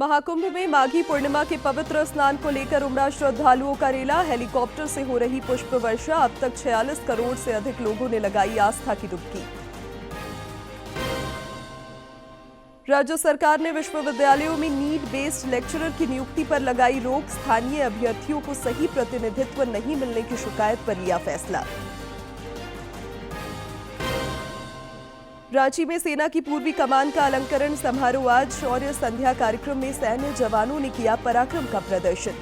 महाकुंभ में माघी पूर्णिमा के पवित्र स्नान को लेकर उमड़ा श्रद्धालुओं का रेला। हेलीकॉप्टर से हो रही पुष्प वर्षा। अब तक 46 करोड़ से अधिक लोगों ने लगाई आस्था की डुबकी। राज्य सरकार ने विश्वविद्यालयों में नीड बेस्ड लेक्चरर की नियुक्ति पर लगाई रोक। स्थानीय अभ्यर्थियों को सही प्रतिनिधित्व नहीं मिलने की शिकायत पर लिया फैसला। रांची में सेना की पूर्वी कमान का अलंकरण समारोह। आज शौर्य संध्या कार्यक्रम में सैन्य जवानों ने किया पराक्रम का प्रदर्शन।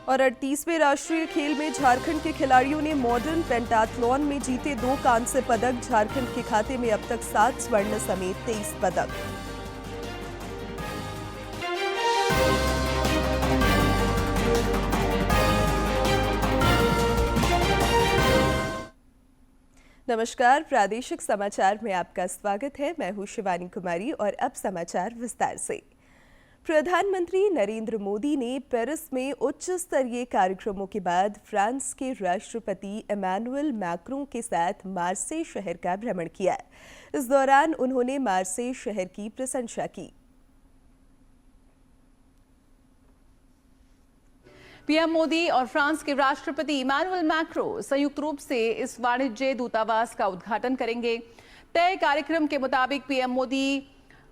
और 38वें राष्ट्रीय खेल में झारखंड के खिलाड़ियों ने मॉडर्न पेंटाथलॉन में जीते 2 कांस्य पदक। झारखंड के खाते में अब तक 7 स्वर्ण समेत 23 पदक। नमस्कार, प्रादेशिक समाचार में आपका स्वागत है। मैं हूं शिवानी कुमारी और अब समाचार विस्तार से। प्रधानमंत्री नरेंद्र मोदी ने पेरिस में उच्च स्तरीय कार्यक्रमों के बाद फ्रांस के राष्ट्रपति इमैनुअल मैक्रों के साथ मार्सेई शहर का भ्रमण किया। इस दौरान उन्होंने मार्सेई शहर की प्रशंसा की। पीएम मोदी और फ्रांस के राष्ट्रपति इमैनुअल मैक्रों संयुक्त रूप से इस वाणिज्य दूतावास का उद्घाटन करेंगे। तय कार्यक्रम के मुताबिक पीएम मोदी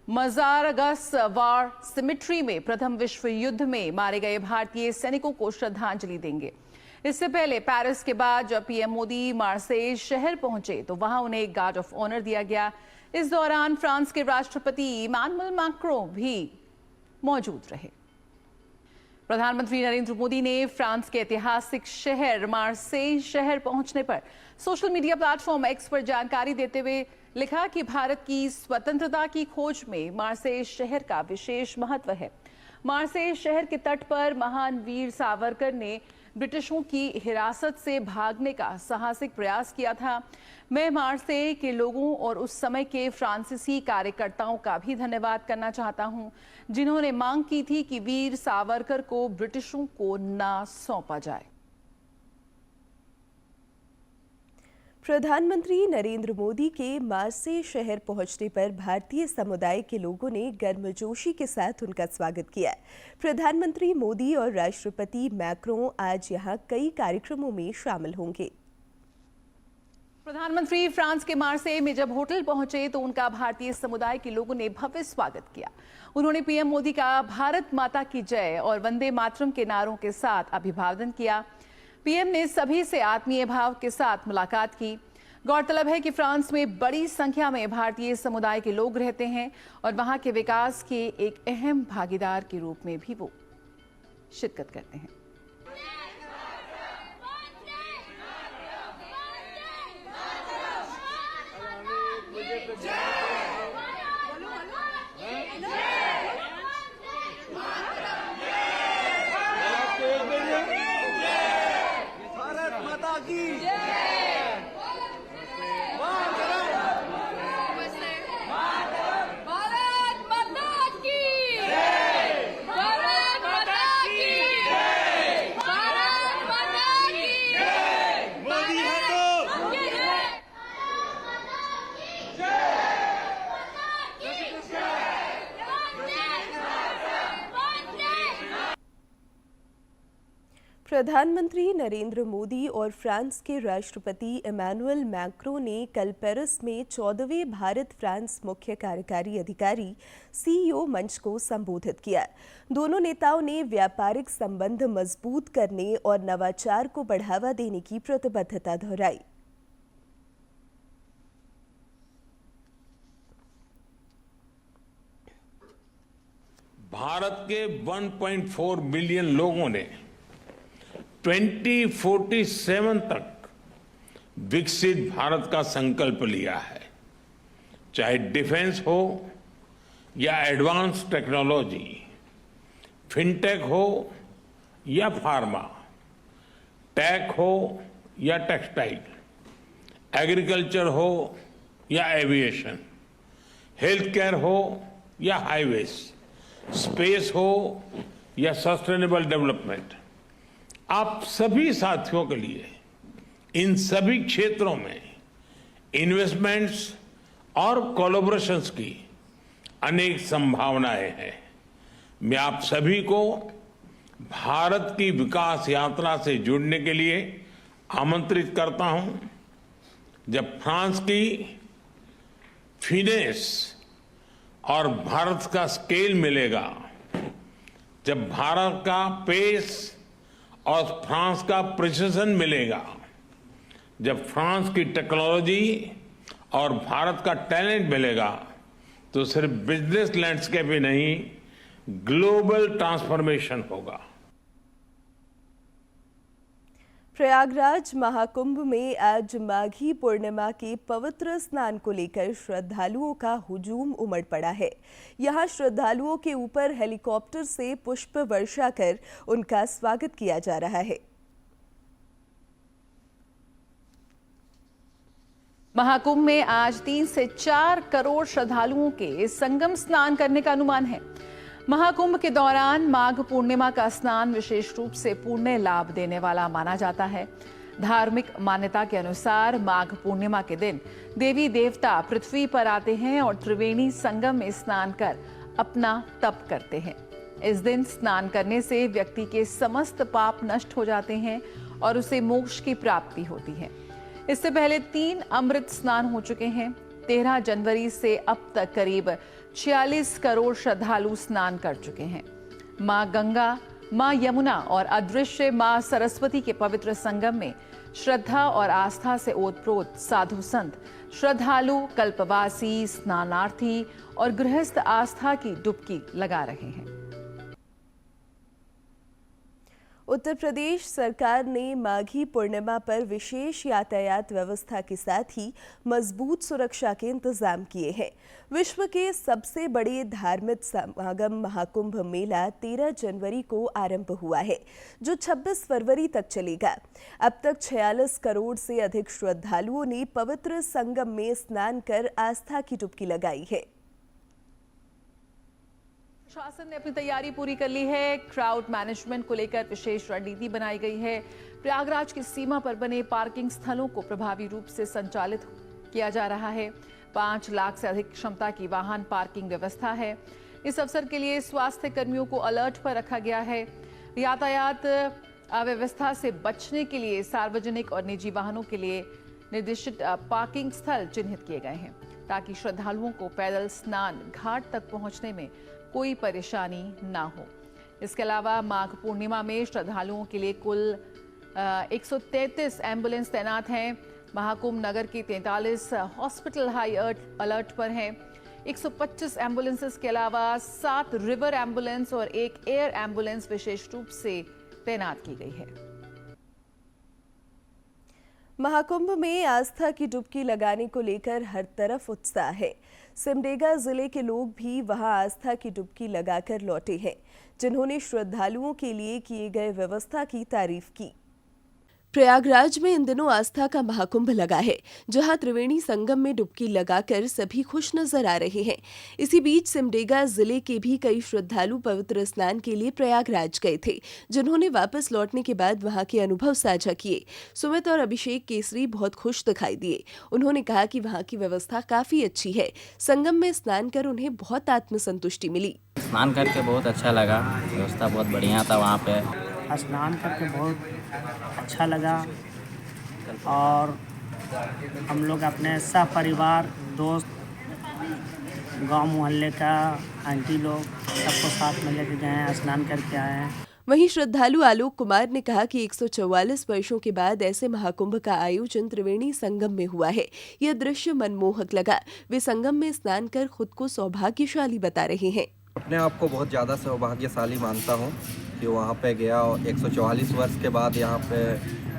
मजारगस वार सिमेट्री में प्रथम विश्व युद्ध में मारे गए भारतीय सैनिकों को श्रद्धांजलि देंगे। इससे पहले पेरिस के बाद जब पीएम मोदी मार्सेई शहर पहुंचे तो वहां उन्हें एक गार्ड ऑफ ऑनर दिया गया। इस दौरान फ्रांस के राष्ट्रपति इमैनुअल मैक्रों भी मौजूद रहे। प्रधानमंत्री नरेंद्र मोदी ने फ्रांस के ऐतिहासिक शहर मार्सेई शहर पहुंचने पर सोशल मीडिया प्लेटफॉर्म एक्स पर जानकारी देते हुए लिखा कि भारत की स्वतंत्रता की खोज में मार्सेई शहर का विशेष महत्व है। मार्सेई शहर के तट पर महान वीर सावरकर ने ब्रिटिशों की हिरासत से भागने का साहसिक प्रयास किया था। मैं मार्सेई के लोगों और उस समय के फ्रांसीसी कार्यकर्ताओं का भी धन्यवाद करना चाहता हूं, जिन्होंने मांग की थी कि वीर सावरकर को ब्रिटिशों को ना सौंपा जाए। प्रधानमंत्री नरेंद्र मोदी के मार्सेई शहर पहुंचने पर भारतीय समुदाय के लोगों ने गर्मजोशी के साथ उनका स्वागत किया। प्रधानमंत्री मोदी और राष्ट्रपति मैक्रों आज यहां कई कार्यक्रमों में शामिल होंगे। प्रधानमंत्री फ्रांस के मार्सेई में जब होटल पहुंचे तो उनका भारतीय समुदाय के लोगों ने भव्य स्वागत किया। उन्होंने पीएम मोदी का भारत माता की जय और वंदे मातरम के नारों के साथ अभिवादन किया। पीएम ने सभी से आत्मीय भाव के साथ मुलाकात की। गौरतलब है कि फ्रांस में बड़ी संख्या में भारतीय समुदाय के लोग रहते हैं और वहां के विकास के एक अहम भागीदार के रूप में भी वो शिरकत करते हैं। प्रधानमंत्री नरेंद्र मोदी और फ्रांस के राष्ट्रपति इमैनुअल मैक्रों ने कल पेरिस में 14वें भारत फ्रांस मुख्य कार्यकारी अधिकारी सीईओ मंच को संबोधित किया। दोनों नेताओं ने व्यापारिक संबंध मजबूत करने और नवाचार को बढ़ावा देने की प्रतिबद्धता दोहराई। भारत के 1.4 मिलियन लोगों ने 2047 तक विकसित भारत का संकल्प लिया है। चाहे डिफेंस हो या एडवांस टेक्नोलॉजी, फिनटेक हो या फार्मा, टेक हो या टेक्सटाइल, एग्रीकल्चर हो या एविएशन, हेल्थ केयर हो या हाईवेज, स्पेस हो या सस्टेनेबल डेवलपमेंट, आप सभी साथियों के लिए इन सभी क्षेत्रों में इन्वेस्टमेंट्स और कोलैबोरेशंस की अनेक संभावनाएं हैं। मैं आप सभी को भारत की विकास यात्रा से जुड़ने के लिए आमंत्रित करता हूं। जब फ्रांस की फिनेस और भारत का स्केल मिलेगा, जब भारत का पेस और फ्रांस का प्रिसिजन मिलेगा, जब फ्रांस की टेक्नोलॉजी और भारत का टैलेंट मिलेगा, तो सिर्फ बिजनेस लैंडस्केप ही नहीं, ग्लोबल ट्रांसफॉर्मेशन होगा। प्रयागराज महाकुंभ में आज माघी पूर्णिमा के पवित्र स्नान को लेकर श्रद्धालुओं का हुजूम उमड़ पड़ा है। यहां श्रद्धालुओं के ऊपर हेलीकॉप्टर से पुष्प वर्षा कर उनका स्वागत किया जा रहा है। महाकुंभ में आज 3 से 4 करोड़ श्रद्धालुओं के संगम स्नान करने का अनुमान है। महाकुंभ के दौरान माघ पूर्णिमा का स्नान विशेष रूप से पुण्य लाभ देने वाला माना जाता है। धार्मिक मान्यता के अनुसार माघ पूर्णिमा के दिन देवी देवता पृथ्वी पर आते हैं और त्रिवेणी संगम में स्नान कर अपना तप करते हैं। इस दिन स्नान करने से व्यक्ति के समस्त पाप नष्ट हो जाते हैं और उसे मोक्ष की प्राप्ति होती है। इससे पहले 3 अमृत स्नान हो चुके हैं। 13 जनवरी से अब तक करीब 46 करोड़ श्रद्धालु स्नान कर चुके हैं। मां गंगा, मां यमुना और अदृश्य मां सरस्वती के पवित्र संगम में श्रद्धा और आस्था से ओतप्रोत साधु संत, श्रद्धालु, कल्पवासी, स्नानार्थी और गृहस्थ आस्था की डुबकी लगा रहे हैं। उत्तर प्रदेश सरकार ने माघी पूर्णिमा पर विशेष यातायात व्यवस्था के साथ ही मजबूत सुरक्षा के इंतजाम किए हैं। विश्व के सबसे बड़े धार्मिक समागम महाकुंभ मेला 13 जनवरी को आरंभ हुआ है, जो 26 फरवरी तक चलेगा। अब तक 46 करोड़ से अधिक श्रद्धालुओं ने पवित्र संगम में स्नान कर आस्था की डुबकी लगाई है। प्रशासन ने अपनी तैयारी पूरी कर ली है। क्राउड मैनेजमेंट को लेकर विशेष रणनीति बनाई गई है। प्रयागराज की सीमा पर बने पार्किंग स्थलों को प्रभावी रूप से संचालित किया जा रहा है। 5 लाख से अधिक क्षमता की वाहन पार्किंग व्यवस्था है। इस अवसर के लिए स्वास्थ्य कर्मियों को अलर्ट पर रखा गया है। यातायात अव्यवस्था से बचने के लिए सार्वजनिक और निजी वाहनों के लिए निर्दिष्ट पार्किंग स्थल चिन्हित किए गए हैं, ताकि श्रद्धालुओं को पैदल स्नान घाट तक पहुंचने में कोई परेशानी ना हो। इसके अलावा माघ पूर्णिमा में श्रद्धालुओं के लिए कुल 133 एम्बुलेंस तैनात हैं। महाकुंभ नगर की 43 हॉस्पिटल हाई अलर्ट पर हैं। 125 एम्बुलेंसेस के अलावा 7 रिवर एम्बुलेंस और 1 एयर एम्बुलेंस विशेष रूप से तैनात की गई है। महाकुंभ में आस्था की डुबकी लगाने को लेकर हर तरफ उत्साह है। सिमडेगा जिले के लोग भी वहां आस्था की डुबकी लगाकर लौटे हैं, जिन्होंने श्रद्धालुओं के लिए किए गए व्यवस्था की तारीफ की। प्रयागराज में इन दिनों आस्था का महाकुंभ लगा है, जहां त्रिवेणी संगम में डुबकी लगाकर सभी खुश नजर आ रहे हैं। इसी बीच सिमडेगा जिले के भी कई श्रद्धालु पवित्र स्नान के लिए प्रयागराज गए थे, जिन्होंने वापस लौटने के बाद वहां के अनुभव साझा किए। सुमित और अभिषेक केसरी बहुत खुश दिखाई दिए। उन्होंने कहा कि वहां की व्यवस्था काफी अच्छी है। संगम में स्नान कर उन्हें बहुत आत्मसंतुष्टि मिली। स्नान करके बहुत अच्छा लगा, व्यवस्था बहुत बढ़िया था वहाँ पे। स्नान करके बहुत अच्छा लगा और हम लोग अपने सब परिवार, दोस्त, गांव मोहल्ले का आंटी लोग सबको साथ में लेके गए हैं, स्नान करके आए हैं। वहीं श्रद्धालु आलोक कुमार ने कहा कि 144 वर्षों के बाद ऐसे महाकुंभ का आयोजन त्रिवेणी संगम में हुआ है। यह दृश्य मनमोहक लगा। वे संगम में स्नान कर खुद को सौभाग्यशाली बता रहे हैं। अपने आप को बहुत ज़्यादा सौभाग्यशाली मानता हूँ कि वहाँ पे गया और 144 वर्ष के बाद यहाँ पे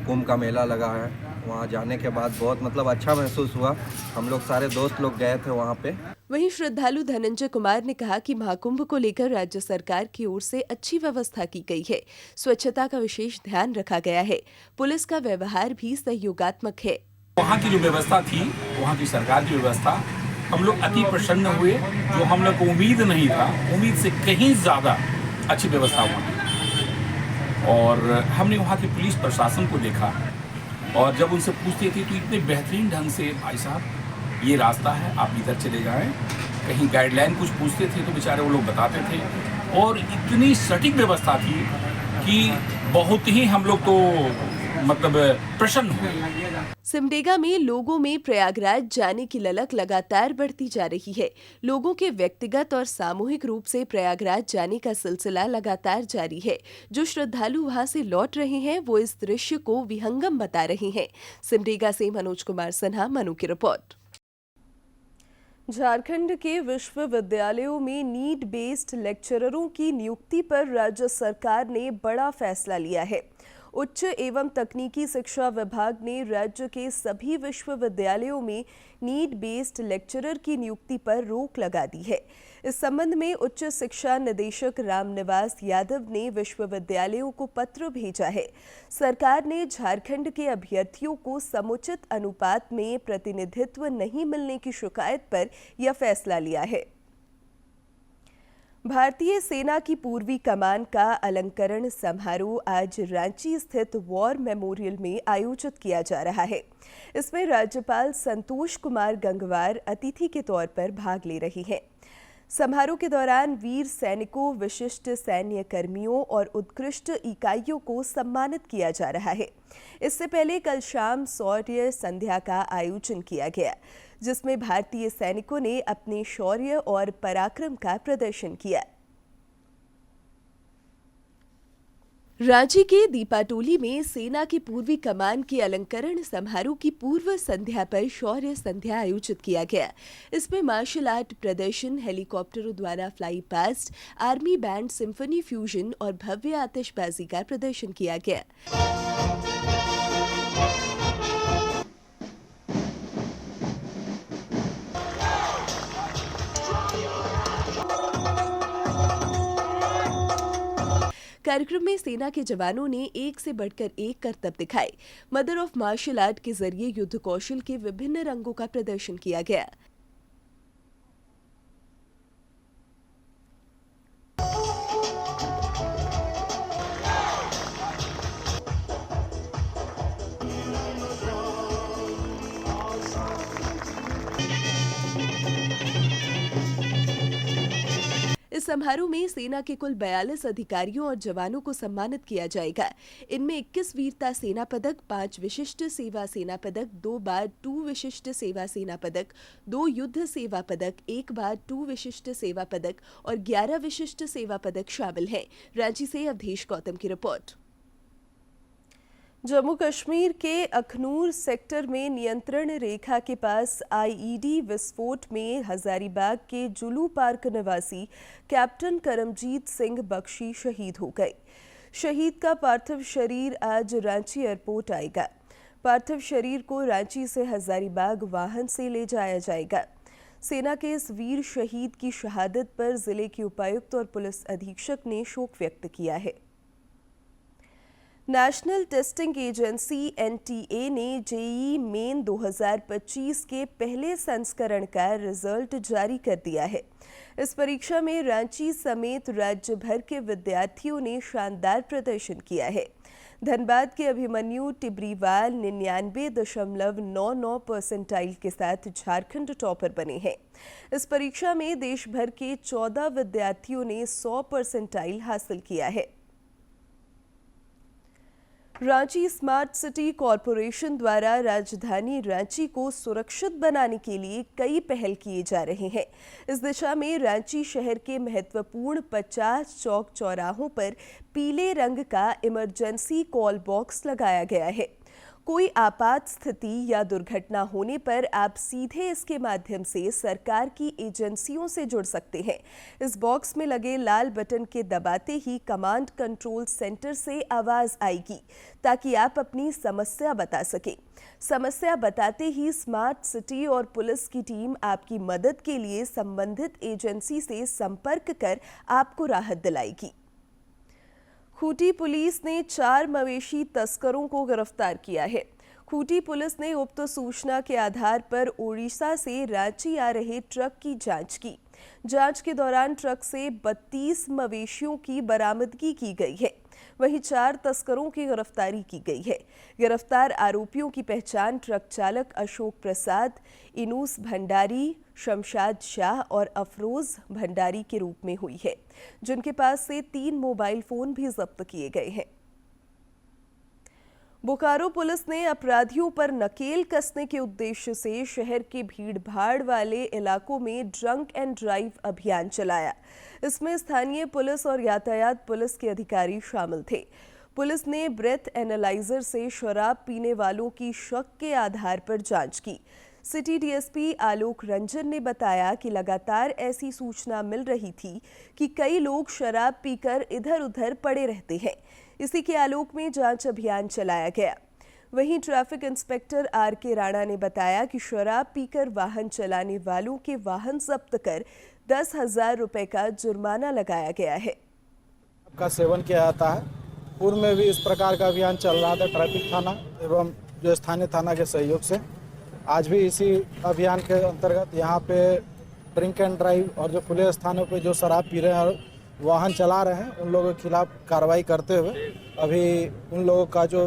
कुंभ का मेला लगा है। वहाँ जाने के बाद बहुत अच्छा महसूस हुआ। हम लोग सारे दोस्त लोग गए थे वहाँ पे। वहीं श्रद्धालु धनंजय कुमार ने कहा कि महाकुंभ को लेकर राज्य सरकार की ओर से अच्छी व्यवस्था की गई है। स्वच्छता का विशेष ध्यान रखा गया है। पुलिस का व्यवहार भी सहयोगात्मक है। वहाँ की जो व्यवस्था थी, वहाँ की सरकार की व्यवस्था, हम लोग अति प्रसन्न हुए। जो हम लोग को उम्मीद नहीं था, उम्मीद से कहीं ज़्यादा अच्छी व्यवस्था हुई। और हमने वहाँ के पुलिस प्रशासन को देखा और जब उनसे पूछते थे तो इतने बेहतरीन ढंग से भाई साहब ये रास्ता है, आप इधर चले जाएं। कहीं गाइडलाइन कुछ पूछते थे तो बेचारे वो लोग बताते थे, और इतनी सटीक व्यवस्था थी कि बहुत ही हम लोग तो मतलब प्रसन्न हुए। सिमडेगा में लोगों में प्रयागराज जाने की ललक लगातार बढ़ती जा रही है। लोगों के व्यक्तिगत और सामूहिक रूप से प्रयागराज जाने का सिलसिला लगातार जारी है। जो श्रद्धालु वहां से लौट रहे हैं वो इस दृश्य को विहंगम बता रहे हैं। सिमडेगा से मनोज कुमार सिन्हा, मनु की रिपोर्ट। झारखंड के विश्वविद्यालयों में नीड बेस्ड लेक्चररों की नियुक्ति पर राज्य सरकार ने बड़ा फैसला लिया है। उच्च एवं तकनीकी शिक्षा विभाग ने राज्य के सभी विश्वविद्यालयों में नीड बेस्ड लेक्चरर की नियुक्ति पर रोक लगा दी है। इस संबंध में उच्च शिक्षा निदेशक रामनिवास यादव ने विश्वविद्यालयों को पत्र भेजा है। सरकार ने झारखंड के अभ्यर्थियों को समुचित अनुपात में प्रतिनिधित्व नहीं मिलने की शिकायत पर यह फैसला लिया है। भारतीय सेना की पूर्वी कमान का अलंकरण समारोह आज रांची स्थित वॉर मेमोरियल में आयोजित किया जा रहा है। इसमें राज्यपाल संतोष कुमार गंगवार अतिथि के तौर पर भाग ले रही हैं। समारोह के दौरान वीर सैनिकों, विशिष्ट सैन्य कर्मियों और उत्कृष्ट इकाइयों को सम्मानित किया जा रहा है। इससे पहले कल शाम शौर्य संध्या का आयोजन किया गया, जिसमें भारतीय सैनिकों ने अपने शौर्य और पराक्रम का प्रदर्शन किया। रांची के दीपाटोली में सेना की पूर्वी कमान के अलंकरण समारोह की पूर्व संध्या पर शौर्य संध्या आयोजित किया गया। इसमें मार्शल आर्ट प्रदर्शन, हेलीकॉप्टरों द्वारा fly past, army band, symphony fusion और भव्य आतिशबाजी का प्रदर्शन किया गया। कार्यक्रम में सेना के जवानों ने एक से बढ़कर एक करतब दिखाए। मदर ऑफ मार्शल आर्ट के जरिए युद्ध कौशल के विभिन्न रंगों का प्रदर्शन किया गया। इस समारोह में सेना के कुल 42 अधिकारियों और जवानों को सम्मानित किया जाएगा। इनमें 21 वीरता सेना पदक, 5 विशिष्ट सेवा सेना पदक, 2 बार 2 विशिष्ट सेवा सेना पदक, 2 युद्ध सेवा पदक, 1 बार 2 विशिष्ट सेवा पदक और 11 विशिष्ट सेवा पदक शामिल हैं। रांची से अवधेश गौतम की रिपोर्ट। जम्मू कश्मीर के अखनूर सेक्टर में नियंत्रण रेखा के पास आईईडी विस्फोट में हजारीबाग के जुलू पार्क निवासी कैप्टन करमजीत सिंह बख्शी शहीद हो गए। शहीद का पार्थिव शरीर आज रांची एयरपोर्ट आएगा। पार्थिव शरीर को रांची से हजारीबाग वाहन से ले जाया जाएगा। सेना के इस वीर शहीद की शहादत पर जिले के उपायुक्त और पुलिस अधीक्षक ने शोक व्यक्त किया है। नेशनल टेस्टिंग एजेंसी एनटीए ने जेईई मेन 2025 के पहले संस्करण का रिजल्ट जारी कर दिया है। इस परीक्षा में रांची समेत राज्य भर के विद्यार्थियों ने शानदार प्रदर्शन किया है। धनबाद के अभिमन्यु टिब्रीवाल 99.99% के साथ झारखंड टॉपर बने हैं। इस परीक्षा में देश भर के 14 विद्यार्थियों ने 100% हासिल किया है। रांची स्मार्ट सिटी कॉरपोरेशन द्वारा राजधानी रांची को सुरक्षित बनाने के लिए कई पहल किए जा रहे हैं। इस दिशा में रांची शहर के महत्वपूर्ण 50 चौक चौराहों पर पीले रंग का इमरजेंसी कॉल बॉक्स लगाया गया है। कोई आपात स्थिति या दुर्घटना होने पर आप सीधे इसके माध्यम से सरकार की एजेंसियों से जुड़ सकते हैं। इस बॉक्स में लगे लाल बटन के दबाते ही कमांड कंट्रोल सेंटर से आवाज आएगी ताकि आप अपनी समस्या बता सकें। समस्या बताते ही स्मार्ट सिटी और पुलिस की टीम आपकी मदद के लिए संबंधित एजेंसी से संपर्क कर आपको राहत दिलाएगी। खूंटी पुलिस ने 4 मवेशी तस्करों को गिरफ्तार किया है। खूंटी पुलिस ने गुप्त सूचना के आधार पर ओडिशा से रांची आ रहे ट्रक की जांच की। जांच के दौरान ट्रक से 32 मवेशियों की बरामदगी की गई है। वहीं 4 तस्करों की गिरफ्तारी की गई है। गिरफ्तार आरोपियों की पहचान ट्रक चालक अशोक प्रसाद, इनूस भंडारी, शमशाद शाह और अफरोज भंडारी के रूप में हुई है, जिनके पास से 3 मोबाइल फोन भी जब्त किए गए हैं। बोकारो पुलिस ने अपराधियों पर नकेल कसने के उद्देश्य से शहर के भीड़-भाड़ वाले इलाकों में ड्रंक एंड ड्राइव अभियान चलाया। इसमें स्थानीय पुलिस और यातायात पुलिस के अधिकारी शामिल थे। पुलिस ने ब्रेथ एनालाइजर से शराब पीने वालों की शक के आधार पर जांच की। सिटी डीएसपी आलोक रंजन ने बताया कि लगातार ऐसी सूचना मिल रही थी कि कई लोग शराब पीकर इधर-उधर पड़े रहते हैं। इसी के आलोक में जांच अभियान चलाया गया। वहीं ट्रैफिक इंस्पेक्टर आर.के. राणा ने बताया कि शराब पीकर वाहन चलाने वालों के वाहन जब्त कर 10,000 रुपए का जुर्माना लगाया गया है। का सेवन किया जाता है। पूर्व में भी इस प्रकार का अभियान चल रहा था ट्रैफिक थाना एवं जो स्थानीय थाना के सहयोग से। आज भी इसी अभियान के अंतर्गत यहाँ पे ड्रिंक एंड ड्राइव और जो खुले स्थानों पे जो शराब पी रहे हैं और वाहन चला रहे हैं, उन लोगों के खिलाफ कार्रवाई करते हुए अभी उन लोगों का जो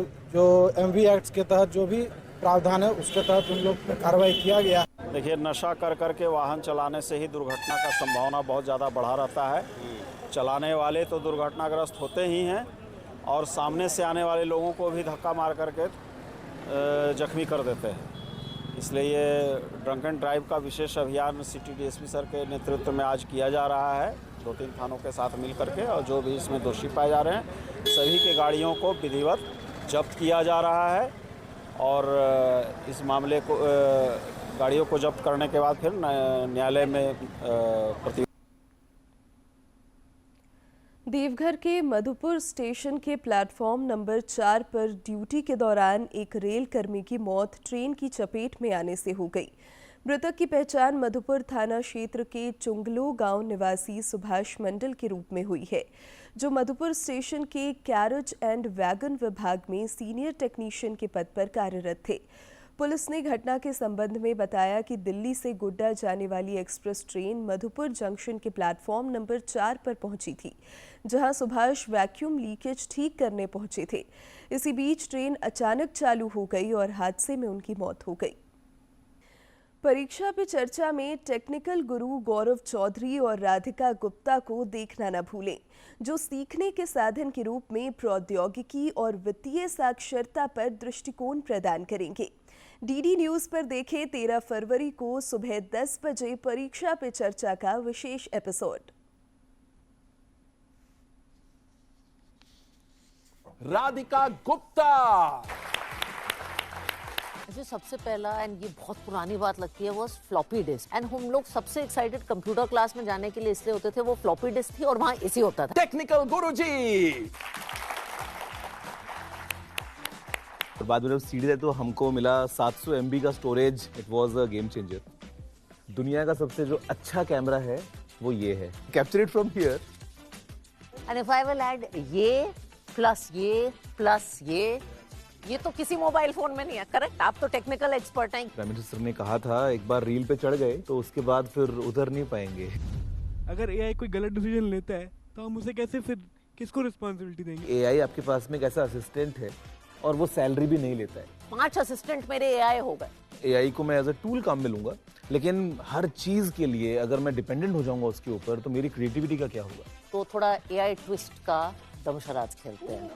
MV एक्ट के तहत जो भी प्रावधान है उसके तहत उन लोग पर कार्रवाई किया गया। देखिए, नशा कर के वाहन चलाने से ही दुर्घटना का संभावना बहुत ज़्यादा बढ़ा रहता है। चलाने वाले तो दुर्घटनाग्रस्त होते ही हैं और सामने से आने वाले लोगों को भी धक्का मार करके जख्मी कर देते हैं। इसलिए ये ड्रंक एंड ड्राइव का विशेष अभियान सिटी डीएसपी सर के नेतृत्व में आज किया जा रहा है, 2-3 थानों के साथ मिल करके, और जो भी इसमें दोषी पाए जा रहे हैं सभी के गाड़ियों को विधिवत जब्त किया जा रहा है। और इस मामले को गाड़ियों को जब्त करने के बाद फिर न्यायालय में देवघर के मधुपुर स्टेशन के प्लेटफॉर्म नंबर 4 पर ड्यूटी के दौरान एक रेल कर्मी की मौत ट्रेन की चपेट में आने से हो गई। मृतक की पहचान मधुपुर थाना क्षेत्र के चुंगलो गांव निवासी सुभाष मंडल के रूप में हुई है, जो मधुपुर स्टेशन के कैरेज एंड वैगन विभाग में सीनियर टेक्नीशियन के पद पर कार्यरत थे। पुलिस ने घटना के संबंध में बताया कि दिल्ली से गोड्डा जाने वाली एक्सप्रेस ट्रेन मधुपुर जंक्शन के प्लेटफॉर्म नंबर 4 पर पहुंची थी, जहां सुभाष वैक्यूम लीकेज ठीक करने पहुंचे थे। इसी बीच ट्रेन अचानक चालू हो गई और हादसे में उनकी मौत हो गई। परीक्षा पे चर्चा में टेक्निकल गुरु गौरव चौधरी और राधिका गुप्ता को देखना न भूलें, जो सीखने के साधन के रूप में प्रौद्योगिकी और वित्तीय साक्षरता पर दृष्टिकोण प्रदान करेंगे। डीडी न्यूज पर देखें 13 फरवरी को सुबह 10 बजे परीक्षा पे चर्चा का विशेष एपिसोड। राधिका गुप्ता मुझे सबसे पहला एंड ये बहुत पुरानी बात लगती है वो फ्लॉपी डिस्क, एंड हम लोग सबसे एक्साइटेड कंप्यूटर क्लास में जाने के लिए इसलिए होते थे, वो फ्लॉपी डिस्क थी और वहाँ एसी होता था। टेक्निकल गुरुजी। बाद में जब सीडी थे तो हमको मिला 700 MB का storage. It was a game changer. दुनिया का सबसे जो अच्छा कैमरा है वो ये है। Capture it from here. And if I will add ये प्लस ये तो किसी मोबाइल फोन में नहीं है। करेक्ट? आप तो टेक्निकल एक्सपर्ट हैं। प्राइम मिनिस्टर ने कहा था एक बार रील पे चढ़ गए तो उसके बाद फिर उधर नहीं पाएंगे। अगर एआई कोई गलत डिसीजन लेता है तो हम उसे कैसे, फिर किसको रिस्पॉन्सिबिलिटी देंगे? एआई आपके पास में एक ऐसा असिस्टेंट है और वो सैलरी भी नहीं लेता है। 5 असिस्टेंट मेरे एआई हो गए। एआई को मैं एज अ टूल काम में लूंगा, लेकिन हर चीज के लिए अगर मैं डिपेंडेंट हो जाऊंगा उसके ऊपर तो मेरी क्रिएटिविटी का क्या होगा? तो थोड़ा एआई ट्विस्ट का दमशराज खेलते हैं।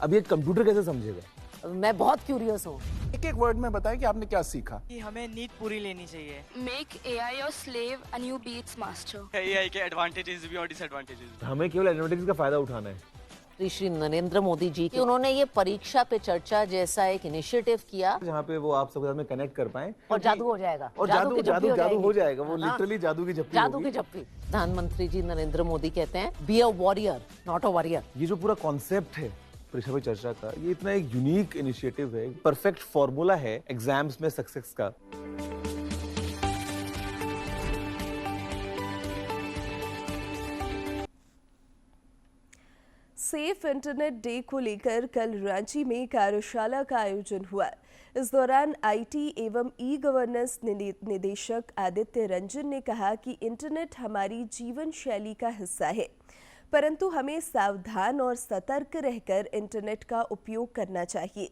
अब ये कंप्यूटर कैसे समझेगा? मैं बहुत क्यूरियस हूँ। एक वर्ड में बताएं कि आपने क्या सीखा। कि हमें नीड पूरी लेनी चाहिए। Make AI your slave and you be its master. AI के एडवांटेजेस भी और डिसएडवांटेजेस। हमें केवल एडवांटेज का फायदा उठाना है। श्री नरेंद्र मोदी जी कि उन्होंने ये परीक्षा पे चर्चा जैसा एक इनिशिएटिव किया, जहाँ पे वो आप सबके साथ में कनेक्ट कर पाए और जादू हो जाएगा। और जादू हो जाएगा। वो लिटरली जादू की झप्पी होगी। प्रधानमंत्री जी नरेंद्र मोदी कहते हैं be a warrior not a warrior. ये जो पूरा कॉन्सेप्ट है परीक्षा पे चर्चा का, ये इतना एक यूनिक इनिशिएटिव है, परफेक्ट फॉर्मूला है एग्जाम्स में सक्सेस का। सेफ इंटरनेट डे को लेकर कल रांची में कार्यशाला का आयोजन हुआ। इस दौरान आईटी एवं ई गवर्नेंस निदेशक आदित्य रंजन ने कहा कि इंटरनेट हमारी जीवन शैली का हिस्सा है। परंतु हमें सावधान और सतर्क रहकर इंटरनेट का उपयोग करना चाहिए।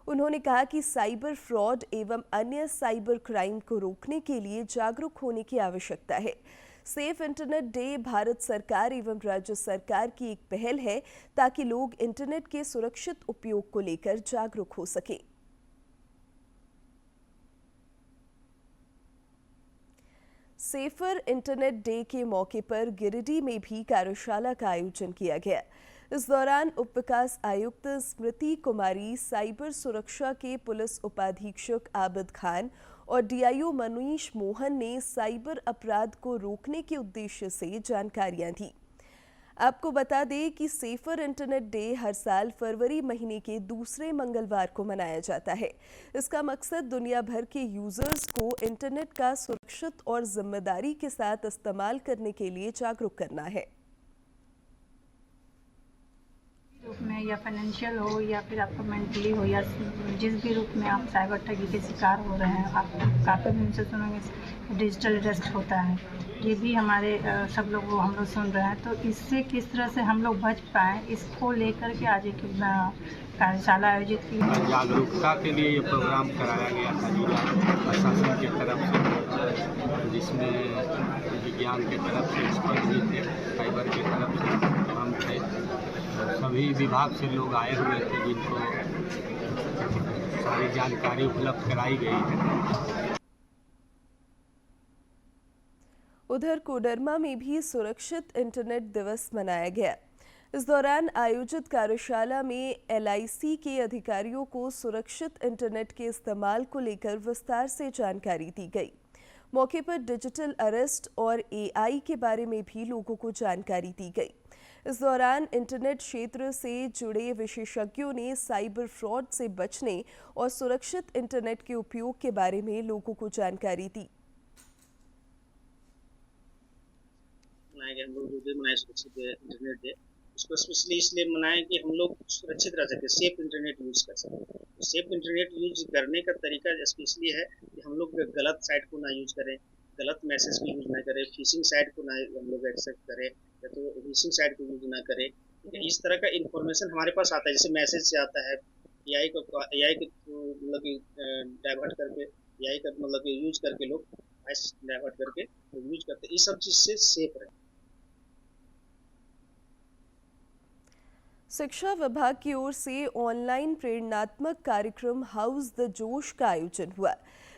उन्होंने कहा कि साइबर फ्रॉड एवं अन्य साइबर क्राइम को रोकने के लिए जागरूक होने की आवश्यकता है। सेफ इंटरनेट डे भारत सरकार एवं राज्य सरकार की एक पहल है ताकि लोग इंटरनेट के सुरक्षित उपयोग को लेकर जागरूक हो सकें। सेफर इंटरनेट डे के मौके पर गिरिडीह में भी कार्यशाला का आयोजन किया गया। इस दौरान उप विकास आयुक्त स्मृति कुमारी, साइबर सुरक्षा के पुलिस उपाधीक्षक आबिद खान और डीआईओ मनीष मोहन ने साइबर अपराध को रोकने के उद्देश्य से जानकारियां दी। आपको बता दें कि सेफर इंटरनेट डे हर साल फरवरी महीने के दूसरे मंगलवार को मनाया जाता है। इसका मकसद दुनिया भर के यूजर्स को इंटरनेट का सुरक्षित और जिम्मेदारी के साथ इस्तेमाल करने के लिए जागरूक करना है। रूप में या फाइनेंशियल हो या फिर आपका मेंटली हो या जिस भी रूप में आप साइबर ठगी के शिकार हो रहे हैं, आप काफ़ी दिन से सुनेंगे डिजिटल अरेस्ट होता है। ये भी हमारे सब लोग हम लोग सुन रहे हैं, तो इससे किस तरह से हम लोग बच पाएँ, इसको लेकर के आज एक कार्यशाला आयोजित की। जागरूकता के लिए ये प्रोग्राम कराया गया था जिला प्रशासन की तरफ से, जिसमें विज्ञान की तरफ से एक्सपर्ट भी थे, साइबर की तरफ से हम थे, सभी विभाग से लोग आए हुए थे जिनको सारी जानकारी उपलब्ध कराई गई है। उधर कोडरमा में भी सुरक्षित इंटरनेट दिवस मनाया गया। इस दौरान आयोजित कार्यशाला में LIC के अधिकारियों को सुरक्षित इंटरनेट के इस्तेमाल को लेकर विस्तार से जानकारी दी गई। मौके पर डिजिटल अरेस्ट और AI के बारे में भी लोगों को जानकारी दी गई। इस दौरान इंटरनेट क्षेत्र से जुड़े विशेषज्ञों ने साइबर फ्रॉड से बचने और सुरक्षित इंटरनेट के उपयोग के बारे में लोगों को जानकारी दी। हम लोग मनाए सुरक्षित इंटरनेट डे, उसको स्पेशली इसलिए मनाएं कि हम लोग सुरक्षित रह सके, सेफ इंटरनेट यूज कर सकें। तो सेफ इंटरनेट यूज करने का तरीका स्पेशली है कि हम लोग गलत साइट को ना यूज करें, गलत मैसेज को यूज ना करें, फिशिंग साइट को ना हम लोग एक्सेप्ट करें, या तो फिशिंग साइट को यूज ना करें। इस तरह का इंफॉर्मेशन हमारे पास आता है, जैसे मैसेज से आता है, AI को मतलब डाइवर्ट करके AI का मतलब यूज करके लोग वॉइस डाइवर्ट करके यूज करते हैं। इस सब चीज से सेफ रहे। शिक्षा विभाग की ओर से ऑनलाइन प्रेरणात्मक कार्यक्रम हाउस द जोश का आयोजन हुआ।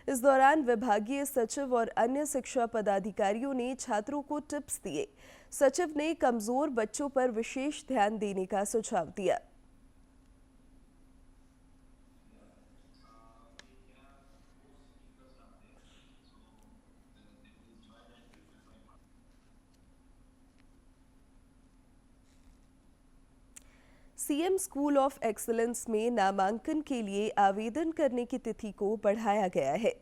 इस दौरान विभागीय सचिव और अन्य शिक्षा पदाधिकारियों ने छात्रों को टिप्स दिए। सचिव ने कमजोर बच्चों पर विशेष ध्यान देने का सुझाव दिया। CM स्कूल ऑफ एक्सीलेंस में नामांकन के लिए आवेदन करने की तिथि को बढ़ाया गया है।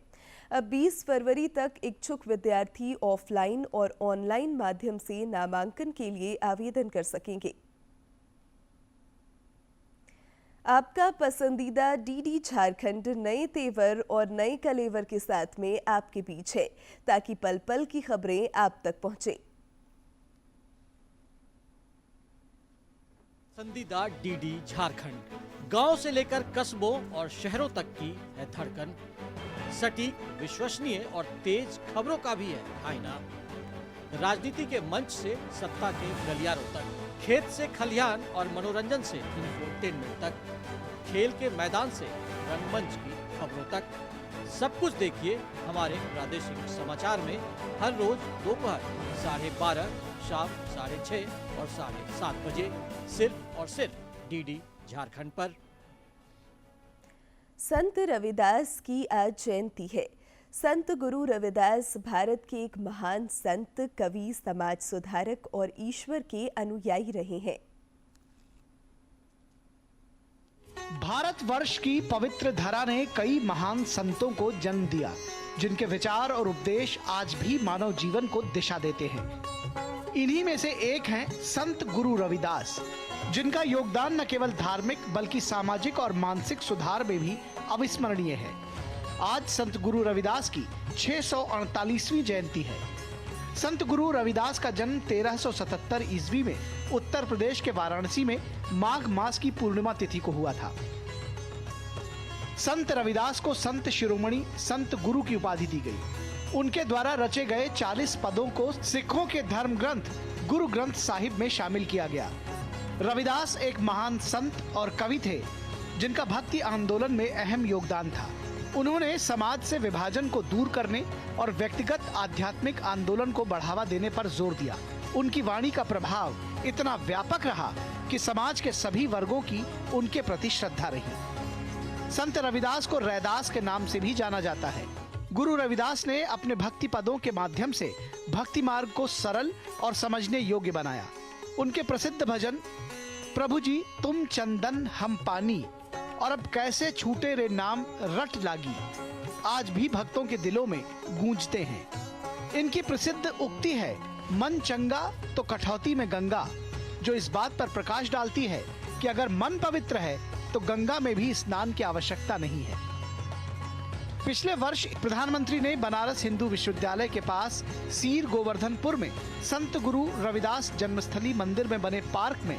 अब 20 फरवरी तक इच्छुक विद्यार्थी ऑफलाइन और ऑनलाइन माध्यम से नामांकन के लिए आवेदन कर सकेंगे। आपका पसंदीदा DD झारखंड नए तेवर और नए कलेवर के साथ में आपके बीच है, ताकि पल पल की खबरें आप तक पहुंचे। पसंदीदा DD झारखंड, गांव से लेकर कस्बों और शहरों तक की है धड़कन। सटीक, विश्वसनीय और तेज खबरों का भी है आईना। राजनीति के मंच से सत्ता के गलियारों तक, खेत से खलिहान और मनोरंजन से इंफोटेनमेंट तक, खेल के मैदान से रंगमंच की खबरों तक, सब कुछ देखिए हमारे प्रादेशिक समाचार में हर रोज दोपहर 12:30, शाम 6:30 और 7:30 बजे, सिर्फ और सिर्फ DD झारखंड पर। संत रविदास की आज जयंती है। संत गुरु रविदास भारत के एक महान संत, कवि, समाज सुधारक और ईश्वर के अनुयायी रहे हैं। भारतवर्ष की पवित्र धरा ने कई महान संतों को जन्म दिया, जिनके विचार और उपदेश आज भी मानव जीवन को दिशा देते हैं। इन्हीं में से एक हैं संत गुरु रविदास, जिनका योगदान न केवल धार्मिक बल्कि सामाजिक और मानसिक सुधार में भी अविस्मरणीय है। आज संत गुरु रविदास की 648वीं जयंती है। संत गुरु रविदास का जन्म 1377 ईस्वी में उत्तर प्रदेश के वाराणसी में माघ मास की पूर्णिमा तिथि को हुआ था। संत रविदास को संत शिरोमणि संत गुरु की उपाधि दी गई। उनके द्वारा रचे गए 40 पदों को सिखों के धर्म ग्रंथ गुरु ग्रंथ साहिब में शामिल किया गया। रविदास एक महान संत और कवि थे जिनका भक्ति आंदोलन में अहम योगदान था। उन्होंने समाज से विभाजन को दूर करने और व्यक्तिगत आध्यात्मिक आंदोलन को बढ़ावा देने पर जोर दिया। उनकी वाणी का प्रभाव इतना व्यापक रहा कि समाज के सभी वर्गों की उनके प्रति श्रद्धा रही। संत रविदास को रैदास के नाम से भी जाना जाता है। गुरु रविदास ने अपने भक्ति पदों के माध्यम से भक्ति मार्ग को सरल और समझने योग्य बनाया। उनके प्रसिद्ध भजन प्रभु जी तुम चंदन हम पानी और अब कैसे छूटे रे नाम रट लागी आज भी भक्तों के दिलों में गूंजते हैं। इनकी प्रसिद्ध उक्ति है मन चंगा तो कठौती में गंगा, जो इस बात पर प्रकाश डालती है कि अगर मन पवित्र है तो गंगा में भी स्नान की आवश्यकता नहीं है। पिछले वर्ष प्रधानमंत्री ने बनारस हिंदू विश्वविद्यालय के पास सीर गोवर्धनपुर में संत गुरु रविदास जन्मस्थली मंदिर में बने पार्क में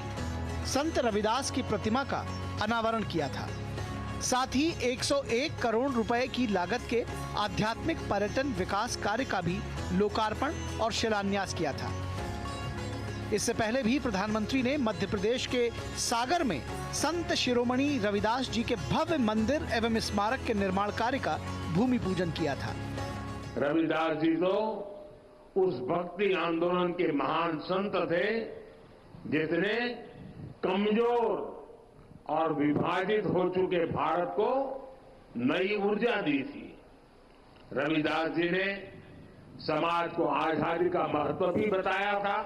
संत रविदास की प्रतिमा का अनावरण किया था। साथ ही 101 करोड़ रुपए की लागत के आध्यात्मिक पर्यटन विकास कार्य का भी लोकार्पण और शिलान्यास किया था। इससे पहले भी प्रधानमंत्री ने मध्य प्रदेश के सागर में संत शिरोमणि रविदास जी के भव्य मंदिर एवं स्मारक के निर्माण कार्य का भूमि पूजन किया था। रविदास जी तो उस भक्ति आंदोलन के महान संत थे जिसने कमजोर और विभाजित हो चुके भारत को नई ऊर्जा दी थी। रविदास जी ने समाज को आजादी का महत्व भी बताया था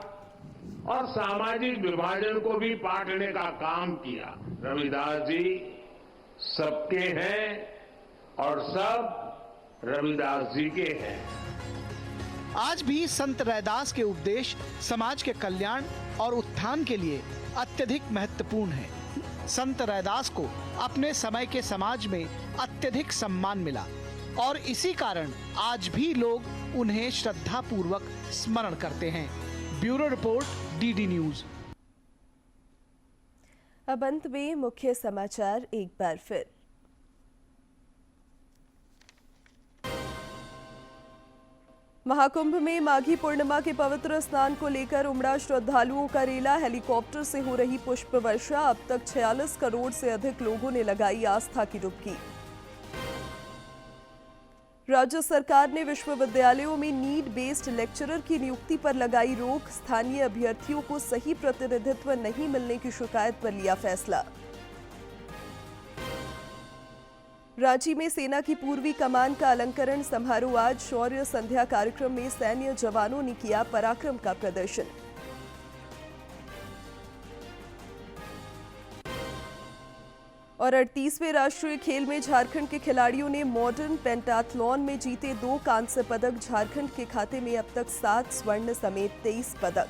और सामाजिक विभाजन को भी पाटने का काम किया। रविदास जी सबके हैं और सब रविदास जी के हैं। आज भी संत रैदास के उपदेश समाज के कल्याण और उत्थान के लिए अत्यधिक महत्वपूर्ण है। संत रैदास को अपने समय के समाज में अत्यधिक सम्मान मिला और इसी कारण आज भी लोग उन्हें श्रद्धा पूर्वक स्मरण करते हैं। Bureau report, DD news. अब अंत में मुख्य समाचार एक बार फिर। महाकुंभ में माघी पूर्णिमा के पवित्र स्नान को लेकर उमड़ा श्रद्धालुओं का रेला। हेलीकॉप्टर से हो रही पुष्प वर्षा। अब तक 46 करोड़ से अधिक लोगों ने लगाई आस्था की डुबकी। राज्य सरकार ने विश्वविद्यालयों में नीड बेस्ड लेक्चरर की नियुक्ति पर लगाई रोक। स्थानीय अभ्यर्थियों को सही प्रतिनिधित्व नहीं मिलने की शिकायत पर लिया फैसला। रांची में सेना की पूर्वी कमान का अलंकरण समारोह। आज शौर्य संध्या कार्यक्रम में सैन्य जवानों ने किया पराक्रम का प्रदर्शन। और 38वें राष्ट्रीय खेल में झारखंड के खिलाड़ियों ने मॉडर्न पेंटाथलॉन में जीते 2 कांस्य पदक। झारखंड के खाते में अब तक 7 स्वर्ण समेत 23 पदक।